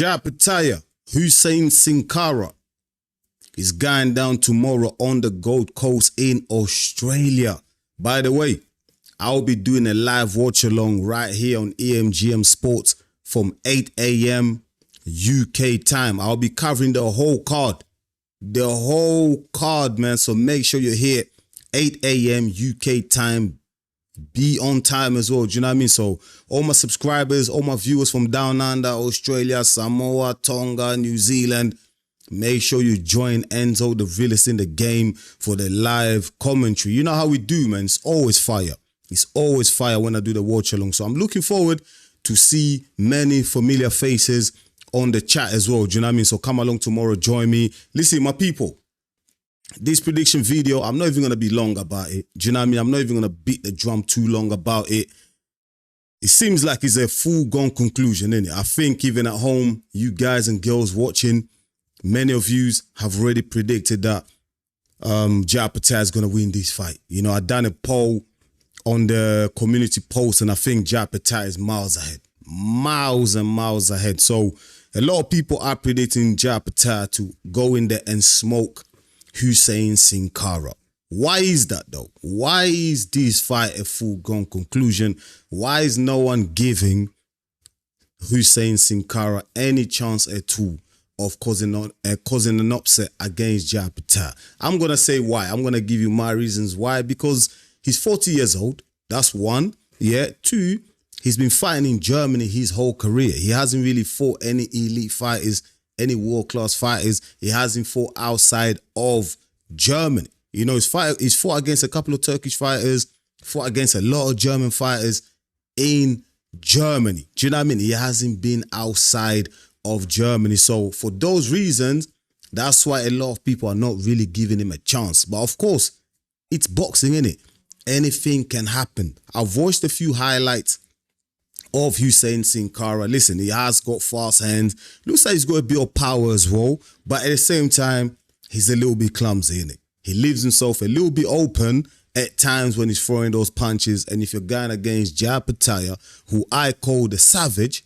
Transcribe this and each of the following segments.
Opetaia, Huseyin Cinkara is going down tomorrow on the Gold Coast in Australia. By the way, I'll be doing a live watch along right here on EMGM Sports from 8 a.m. UK time. I'll be covering the whole card. The whole card, man. So make sure you're here 8 a.m. UK time. Be on time as well. Do you know what I mean? So all my subscribers, all my viewers from down under, Australia, Samoa, Tonga, New Zealand, make sure you join Enzo, the realest in the game, for the live commentary. You know how we do, man. It's always fire. It's always fire when I do the watch along. So I'm looking forward to see many familiar faces on the chat as well. Do you know what I mean? So come along tomorrow, join me. Listen, my people, this prediction video, I'm not even going to be long about it. Do you know what I mean? I'm not even going to beat the drum too long about it. It seems like it's a full-gone conclusion, innit? I think even at home, you guys and girls watching, many of you have already predicted that Opetaia is going to win this fight. You know, I done a poll on the community post, and I think Opetaia is miles ahead. Miles and miles ahead. So a lot of people are predicting Opetaia to go in there and smoke Huseyin Cinkara. Why is that though? Why is this fight a full-gone conclusion? Why is no one giving Huseyin Cinkara any chance at all of causing an upset against Opetaia? I'm going to say why. I'm going to give you my reasons why. Because he's 40 years old. That's one. Yeah. Two, he's been fighting in Germany his whole career. He hasn't really fought any elite fighters, any world-class fighters. He hasn't fought outside of Germany. You know, he's fought against a couple of Turkish fighters, fought against a lot of German fighters in Germany. Do you know what I mean? He hasn't been outside of Germany. So for those reasons, that's why a lot of people are not really giving him a chance. But of course, it's boxing, innit? Anything can happen. I've watched a few highlights of Huseyin Cinkara. Listen, he has got fast hands. Looks like he's got a bit of power as well. But at the same time, he's a little bit clumsy, innit? He leaves himself a little bit open at times when he's throwing those punches. And if you're going against Opetaia, who I call the savage,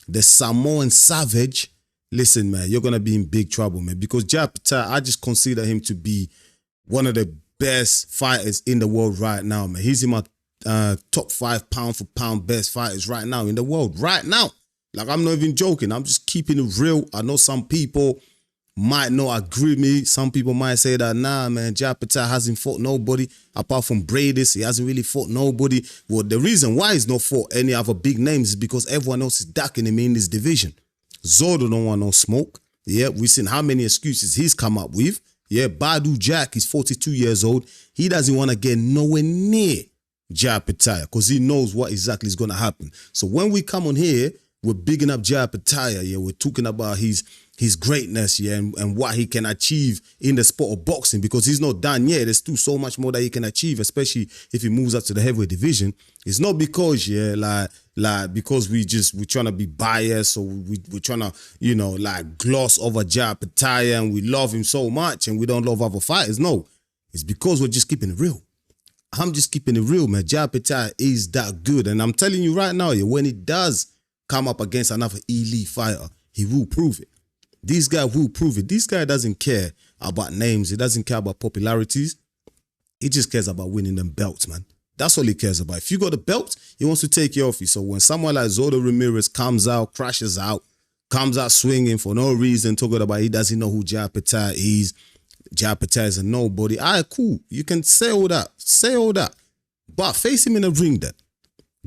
the Samoan savage, listen, man, you're going to be in big trouble, man. Because Opetaia, I just consider him to be one of the best fighters in the world right now, man. He's in my top 5 pound for pound best fighters right now in the world. Right now. Like, I'm not even joking. I'm just keeping it real. I know some people might not agree with me. Some people might say that, nah, man, Opetaia hasn't fought nobody apart from Bradis. He hasn't really fought nobody. Well, the reason why he's not fought any other big names is because everyone else is ducking him in this division. Zordo don't want no smoke. Yeah, we've seen how many excuses he's come up with. Yeah, Badu Jack is 42 years old. He doesn't want to get nowhere near Opetaia because he knows what exactly is going to happen. So when we come on here, we're bigging up Opetaia. Yeah, we're talking about his greatness, yeah, and what he can achieve in the sport of boxing, because he's not done yet. There's still so much more that he can achieve, especially if he moves up to the heavyweight division. It's not because, yeah, like because we're trying to be biased, or we're trying to, you know, like gloss over Opetaia and we love him so much and we don't love other fighters. No, it's because we're just keeping it real. I'm just keeping it real, man. Opetaia is that good. And I'm telling you right now, yeah, when he does come up against another elite fighter, he will prove it. This guy will prove it. This guy doesn't care about names. He doesn't care about popularities. He just cares about winning them belts, man. That's all he cares about. If you got the belt, he wants to take you off you. So when someone like Zordo Ramirez comes out, crashes out, comes out swinging for no reason, talking about he doesn't know who Opetaia is, Opetaia is a nobody. All right, cool. You can say all that. Say all that. But face him in a ring then.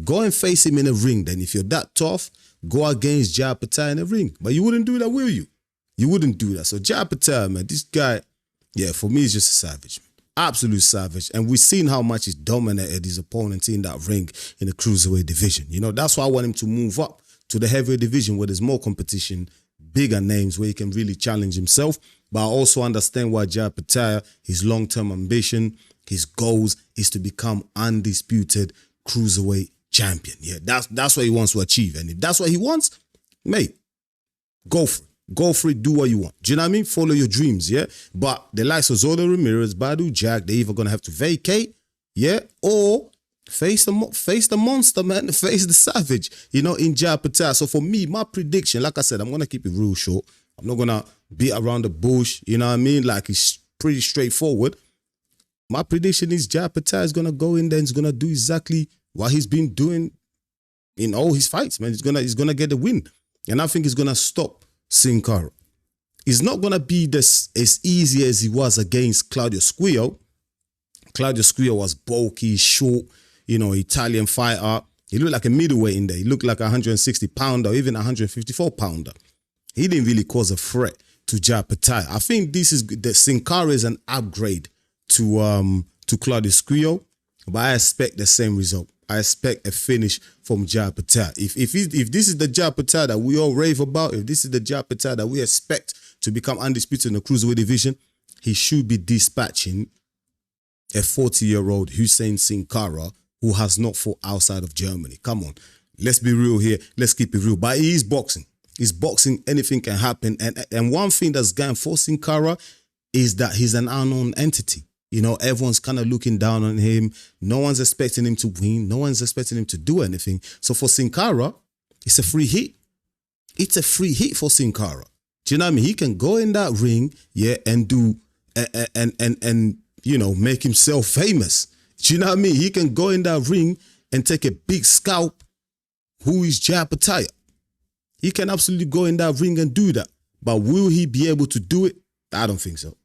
Go and face him in a ring then. If you're that tough, go against Opetaia in a ring. But you wouldn't do that, will you? You wouldn't do that. So Opetaia, man, this guy, yeah, for me, he's just a savage, man. Absolute savage. And we've seen how much he's dominated his opponents in that ring in the Cruiserweight division. You know, that's why I want him to move up to the heavyweight division where there's more competition, bigger names where he can really challenge himself. But I also understand why Opetaia, his long-term ambition, his goals is to become undisputed Cruiserweight champion. Yeah, that's what he wants to achieve. And if that's what he wants, mate, go for it. Go for it, do what you want. Do you know what I mean? Follow your dreams, yeah? But the likes of Zordo Ramirez, Badu Jack, they're either going to have to vacate, yeah, or face the monster, man. Face the savage, in Jai Opetaia. So for me, my prediction, like I said, I'm going to keep it real short. I'm not going to beat around the bush, you know what I mean? Like, it's pretty straightforward. My prediction is Jai Opetaia is going to go in there and he's going to do exactly what he's been doing in all his fights, man. He's gonna get the win. And I think he's going to stop Cinkara. It's not going to be as easy as he was against Claudio Squio. Claudio Squio was bulky, short, Italian fighter. He looked like a middleweight in there. He looked like a 160-pounder or even a 154-pounder. He didn't really cause a threat to Jai Opetaia. I think the Cinkara is an upgrade to Claudio Squio, but I expect the same result. I expect a finish from Jai Opetaia. If this is the Jai Opetaia that we all rave about, if this is the Jai Opetaia that we expect to become undisputed in the Cruiserweight division, he should be dispatching a 40-year-old Huseyin Cinkara who has not fought outside of Germany. Come on, let's be real here. Let's keep it real. But he is boxing. He's boxing. Anything can happen. And one thing that's going for Cinkara is that he's an unknown entity. Everyone's kind of looking down on him. No one's expecting him to win. No one's expecting him to do anything. So for Cinkara, it's a free hit. It's a free hit for Cinkara. Do you know what I mean? He can go in that ring, and do and make himself famous. Do you know what I mean? He can go in that ring and take a big scalp. Who is Jai Opetaia? He can absolutely go in that ring and do that. But will he be able to do it? I don't think so.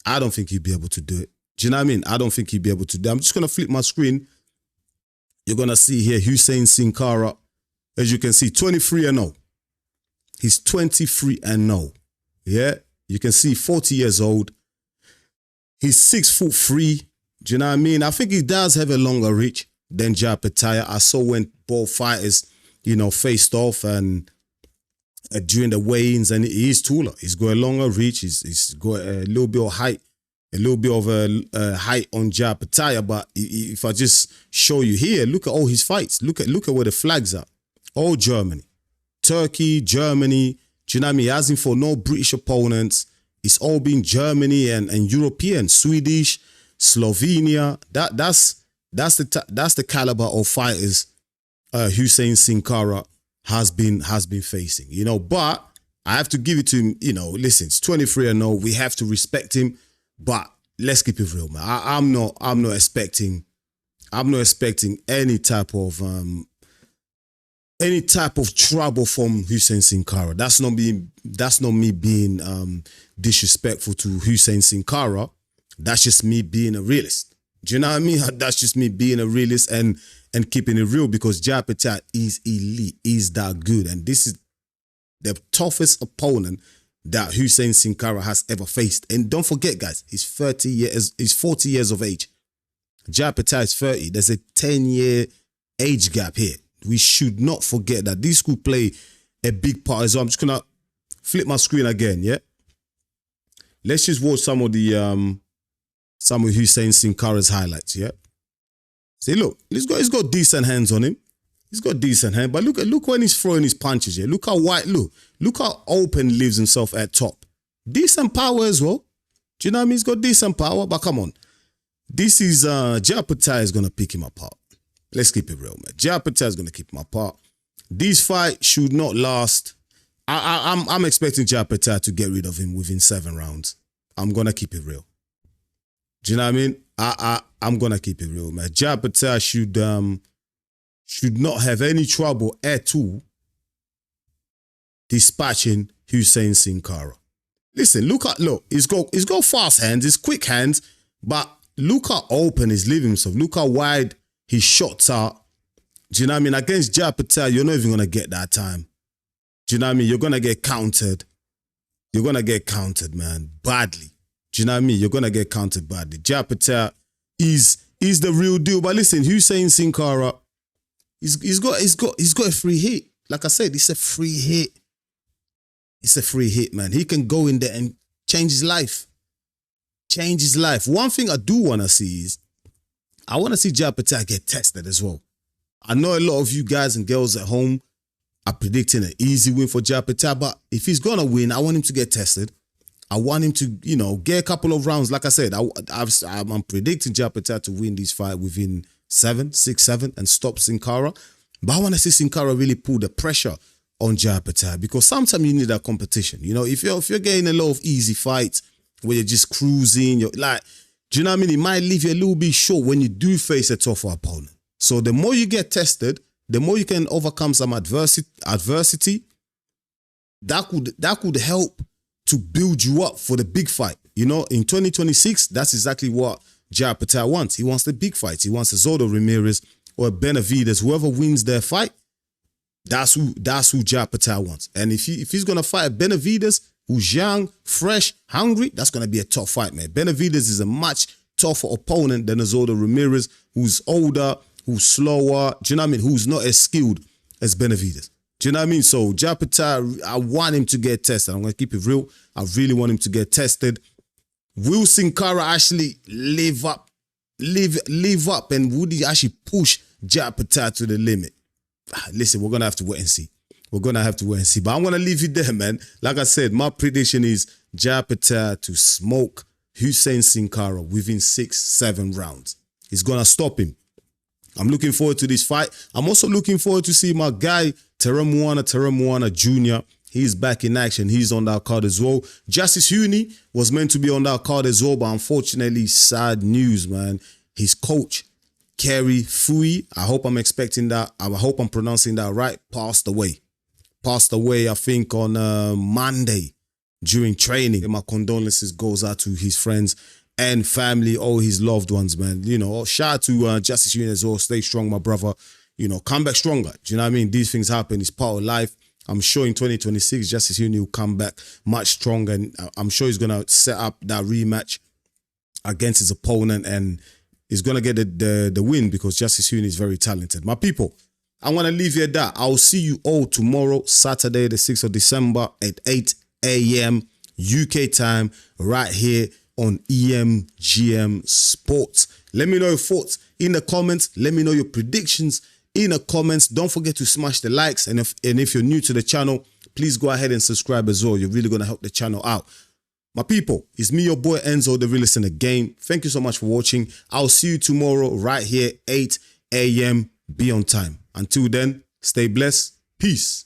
I don't think he'll be able to do it. Do you know what I mean? I don't think he'll be able to do it. I'm just going to flip my screen. You're going to see here Huseyin Cinkara. As you can see, 23-0. He's 23-0. Yeah? You can see 40 years old. He's 6'3". Do you know what I mean? I think he does have a longer reach than Jai Opetaia. I saw when both fighters, faced off and during the weigh-ins, and he is taller. He's got a longer reach. He's got a little bit of height, height on Jai Opetaia. But if I just show you here, look at all his fights. Look at where the flags are. All Germany, Turkey, Germany. Do you know what I mean? He hasn't fought no British opponents. It's all been Germany and European, Swedish, Slovenia. That's the caliber of fighters Huseyin Cinkara has been facing. But I have to give it to him. Listen, it's 23-0. We have to respect him. But let's keep it real, man. I'm not expecting any type of trouble from Huseyin Cinkara. That's not me being disrespectful to Huseyin Cinkara. That's just me being a realist. Do you know what I mean? That's just me being a realist and keeping it real, because Jai Opetaia is elite, is that good. And this is the toughest opponent that Huseyin Cinkara has ever faced. And don't forget, guys, he's 40 years of age. Jai Opetaia is 30. There's a 10-year age gap here. We should not forget that. This could play a big part as well. I'm just going to flip my screen again, yeah? Let's just watch some of Huseyin Cinkara's highlights, yeah? See, look, he's got decent hands on him. He's got decent hand, but look when he's throwing his punches here. Look how wide, look how open he leaves himself at top. Decent power as well. Do you know what I mean? He's got decent power, but come on. This is, Jai Opetaia is going to pick him apart. Let's keep it real, man. Jai Opetaia is going to keep him apart. This fight should not last. I'm expecting Jai Opetaia to get rid of him within 7 rounds. I'm going to keep it real. Do you know what I mean? I'm going to keep it real, man. Jai Opetaia should not have any trouble at all dispatching Huseyin Cinkara. Listen, look, he's got fast hands, he's quick hands, but look how open he's leaving himself. Look how wide his shots are. Do you know what I mean? Against Jai Opetaia, you're not even going to get that time. Do you know what I mean? You're going to get countered. You're going to get countered, man, badly. Do you know what I mean? You're going to get countered badly. Jai Opetaia is the real deal. But listen, Huseyin Cinkara, he's got a free hit. Like I said, it's a free hit. It's a free hit, man. He can go in there and change his life. Change his life. One thing I do want to see is, I want to see Jai Opetaia get tested as well. I know a lot of you guys and girls at home are predicting an easy win for Jai Opetaia, but if he's going to win, I want him to get tested. I want him to, get a couple of rounds. Like I said, I'm predicting Jai Opetaia to win this fight within 6'7", and stop Cinkara. But I want to see Cinkara really pull the pressure on Opetaia, because sometimes you need that competition. You know, if you're getting a lot of easy fights where you're just cruising, you're like, do you know what I mean? It might leave you a little bit short when you do face a tougher opponent. So the more you get tested, the more you can overcome some adversity. That could help to build you up for the big fight. You know, in 2026, that's exactly what Opetaia wants. He wants the big fights. He wants a Zodo Ramirez or a Benavidez. Whoever wins their fight, that's who Opetaia wants. And if he's gonna fight a Benavidez who's young, fresh, hungry, that's gonna be a tough fight, man. Benavidez is a much tougher opponent than a Zodo Ramirez, who's older, who's slower, do you know what I mean? Who's not as skilled as Benavidez. Do you know what I mean? So Opetaia, I want him to get tested. I'm gonna keep it real. I really want him to get tested. Will Cinkara actually live up, and would he actually push Opetaia to the limit? Listen, we're gonna have to wait and see. We're gonna have to wait and see. But I'm gonna leave you there, man. Like I said, my prediction is Opetaia to smoke Huseyin Cinkara within 6-7 rounds. He's gonna stop him. I'm looking forward to this fight. I'm also looking forward to see my guy Teremwana Jr. He's back in action. He's on that card as well. Justice Huseyin was meant to be on that card as well, but unfortunately, sad news, man. His coach, Kerry Fui, I hope I'm expecting that. I hope I'm pronouncing that right. Passed away. Passed away, I think, on Monday during training. My condolences goes out to his friends and family, all his loved ones, man. You know, shout out to Justice Huseyin as well. Stay strong, my brother. You know, come back stronger. Do you know what I mean? These things happen. It's part of life. I'm sure in 2026, Justice Huseyin will come back much stronger. And I'm sure he's going to set up that rematch against his opponent. And he's going to get the win, because Justice Huseyin is very talented. My people, I'm going to leave you at that. I'll see you all tomorrow, Saturday, the 6th of December at 8 a.m. UK time, right here on EMGM Sports. Let me know your thoughts in the comments. Let me know your predictions in the comments. Don't forget to smash the likes. And if you're new to the channel, please go ahead and subscribe as well. You're really going to help the channel out. My people, it's me, your boy Enzo, the realest in the game. Thank you so much for watching. I'll see you tomorrow right here, 8 a.m. Be on time. Until then, stay blessed. Peace.